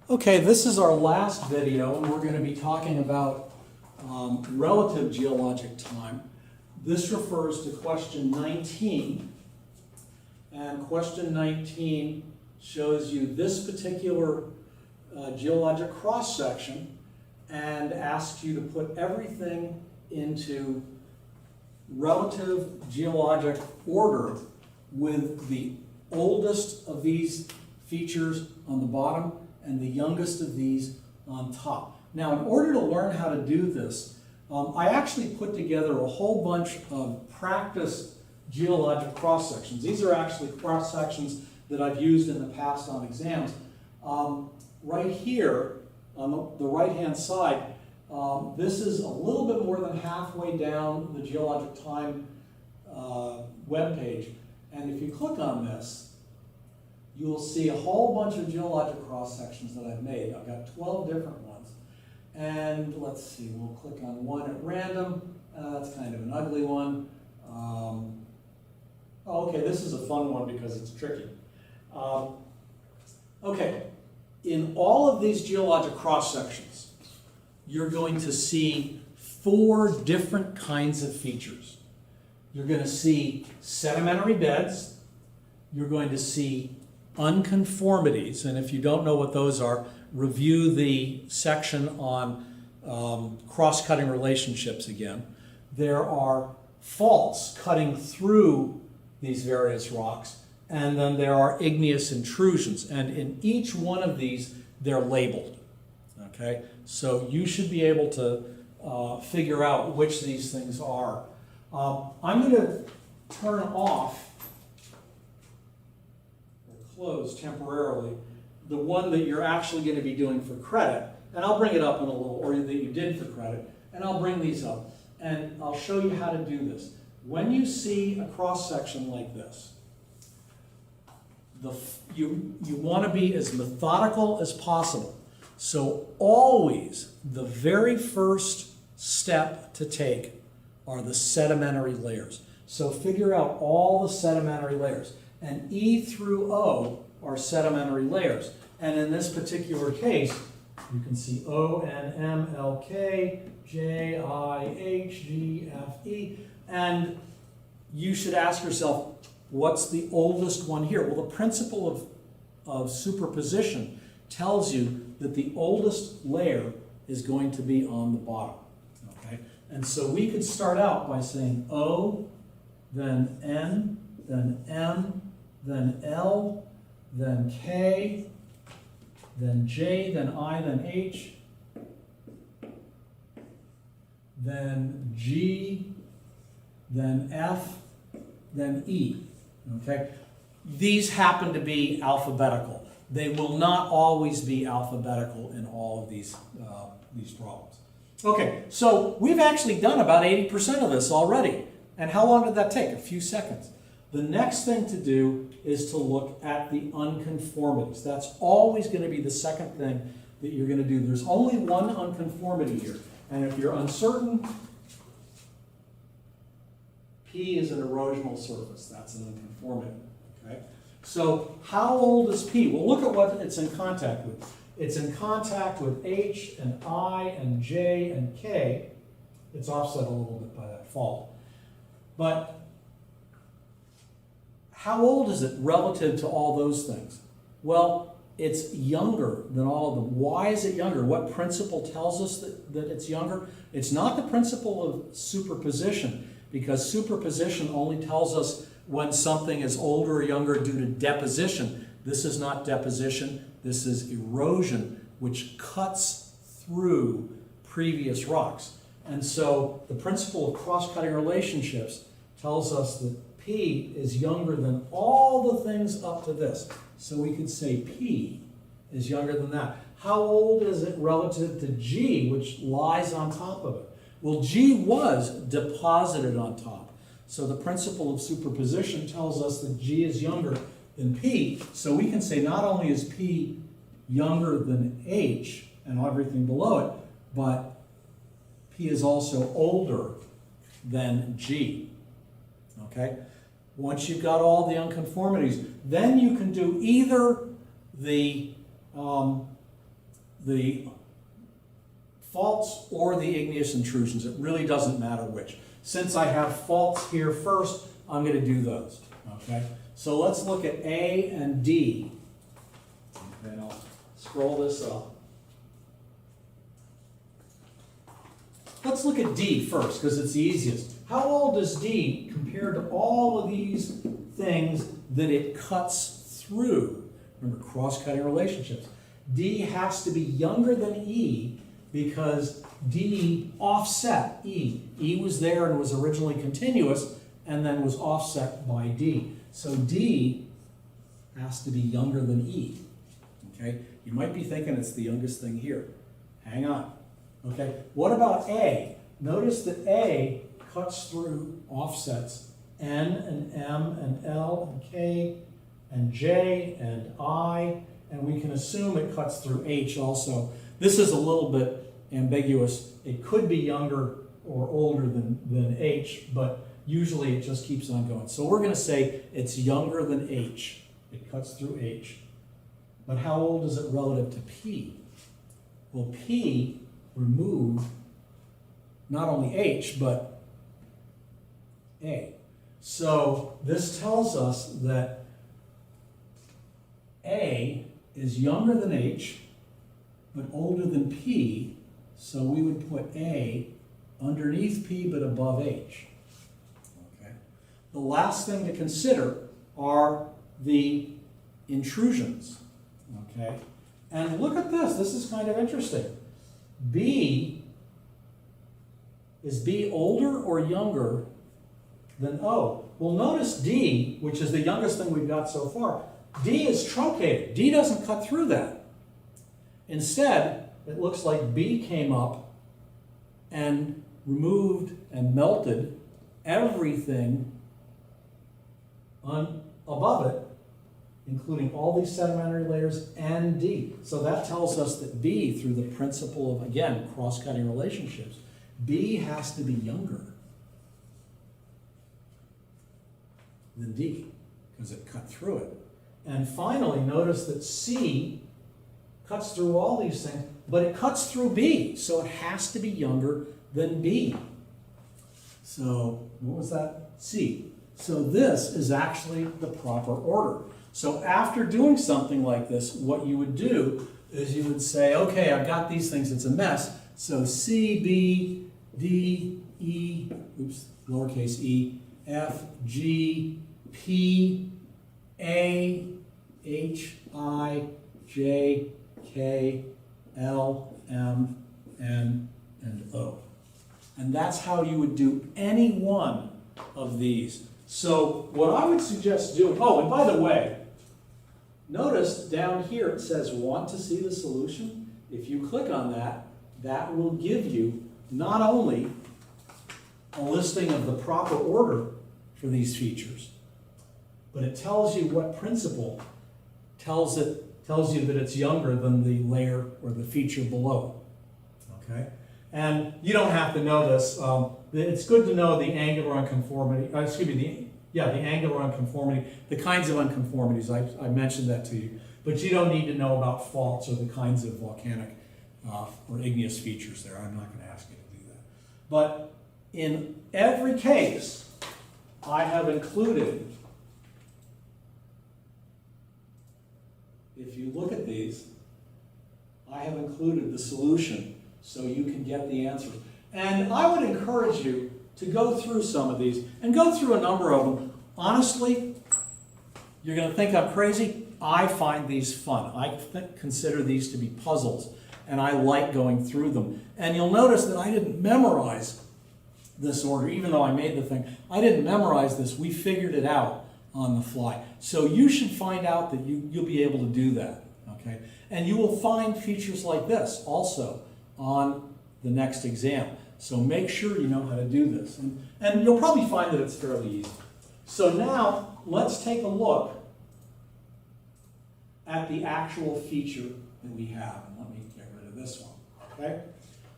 Okay, this is our last video, and we're going to be talking about relative geologic time. This refers to question 19, and question 19 shows you this particular geologic cross-section and asks you to put everything into relative geologic order with the oldest of these features on the bottom and the youngest of these on top. Now, in order to learn how to do this, I actually put together a whole bunch of practice geologic cross-sections. These are actually cross-sections that I've used in the past on exams. Right here, on the right-hand side, this is a little bit more than halfway down the Geologic Time webpage. And if you click on this, you will see a whole bunch of geologic cross-sections that I've made. I've got 12 different ones. And let's see, we'll click on one at random. That's kind of an ugly one. Okay, this is a fun one because it's tricky. Okay, in all of these geologic cross-sections, you're going to see 4 different kinds of features. You're going to see sedimentary beds. You're going to see unconformities, and if you don't know what those are, review the section on cross-cutting relationships again. There are faults cutting through these various rocks, and then there are igneous intrusions, and in each one of these they're labeled. Okay, so you should be able to figure out which these things are. I'm going to turn off close temporarily the one that you're actually going to be doing for credit, and I'll bring it up in a little, or that you did for credit, and I'll bring these up and I'll show you how to do this. When you see a cross-section like this, you want to be as methodical as possible. So always the very first step to take are the sedimentary layers. So figure out all the sedimentary layers. And E through O are sedimentary layers. And in this particular case, you can see O, N, M, L, K, J, I, H, G, F, E. And you should ask yourself, what's the oldest one here? Well, the principle of superposition tells you that the oldest layer is going to be on the bottom. Okay? And so we could start out by saying O, then N, then M, then L, then K, then J, then I, then H, then G, then F, then E. Okay? These happen to be alphabetical. They will not always be alphabetical in all of these problems. Okay, so we've actually done about 80% of this already. And how long did that take? A few seconds. The next thing to do is to look at the unconformities. That's always going to be the second thing that you're going to do. There's only one unconformity here. And if you're uncertain, P is an erosional surface. That's an unconformity. Okay? So how old is P? Well, look at what it's in contact with. It's in contact with H and I and J and K. It's offset a little bit by that fault. But how old is it relative to all those things? Well, it's younger than all of them. Why is it younger? What principle tells us that it's younger? It's not the principle of superposition, because superposition only tells us when something is older or younger due to deposition. This is not deposition, this is erosion, which cuts through previous rocks. And so the principle of cross-cutting relationships tells us that P is younger than all the things up to this. So we could say P is younger than that. How old is it relative to G, which lies on top of it? Well, G was deposited on top. So the principle of superposition tells us that G is younger than P. So we can say not only is P younger than H and everything below it, but P is also older than G. Okay? Once you've got all the unconformities, then you can do either the the faults or the igneous intrusions. It really doesn't matter which. Since I have faults here first, I'm going to do those. Okay? So let's look at A and D. Okay, and I'll scroll this up. Let's look at D first, because it's the easiest. How old is D compared to all of these things that it cuts through? Remember, cross-cutting relationships. D has to be younger than E because D offset E. E was there and was originally continuous and then was offset by D. So D has to be younger than E. Okay? You might be thinking it's the youngest thing here. Hang on. Okay? What about A? Notice that A cuts through offsets N and M and L and K and J and I, and we can assume it cuts through H also. This is a little bit ambiguous. It could be younger or older than H, but usually it just keeps on going. So we're going to say it's younger than H. It cuts through H. But how old is it relative to P? Well, P removed not only H, but A. So this tells us that A is younger than H, but older than P, so we would put A underneath P but above H. Okay. The last thing to consider are the intrusions. Okay. And look at this. This is kind of interesting. Is B older or younger than O? Well, notice D, which is the youngest thing we've got so far, D is truncated. D doesn't cut through that. Instead, it looks like B came up and removed and melted everything above it, including all these sedimentary layers and D. So that tells us that B, through the principle of, again, cross-cutting relationships, B has to be younger than D because it cut through it. And finally, notice that C cuts through all these things, but it cuts through B, so it has to be younger than B. So what was that? C. So this is actually the proper order. So after doing something like this, what you would do is you would say, okay, I've got these things, it's a mess. So C, B, D, E, oops, lowercase e, F, G, P, A, H, I, J, K, L, M, N, and O. And that's how you would do any one of these. So what I would suggest doing, oh, and by the way, notice down here it says want to see the solution. If you click on that, that will give you not only a listing of the proper order for these features, but it tells you what principle tells you that it's younger than the layer or the feature below. Okay? And you don't have to know this. It's good to know the angular unconformity, the angular unconformity, the kinds of unconformities. I mentioned that to you. But you don't need to know about faults or the kinds of volcanic or igneous features there. I'm not going to ask you to do that. But in every case, I have included, if you look at these, I have included the solution so you can get the answers. And I would encourage you to go through some of these and go through a number of them. Honestly, you're going to think I'm crazy. I find these fun. I consider these to be puzzles, and I like going through them. And you'll notice that I didn't memorize this order, even though I made the thing. I didn't memorize this. We figured it out on the fly. So you should find out that you'll be able to do that. Okay? And you will find features like this also on the next exam. So make sure you know how to do this. And you'll probably find that it's fairly easy. So now let's take a look at the actual feature that we have. And let me get rid of this one. Okay?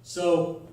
So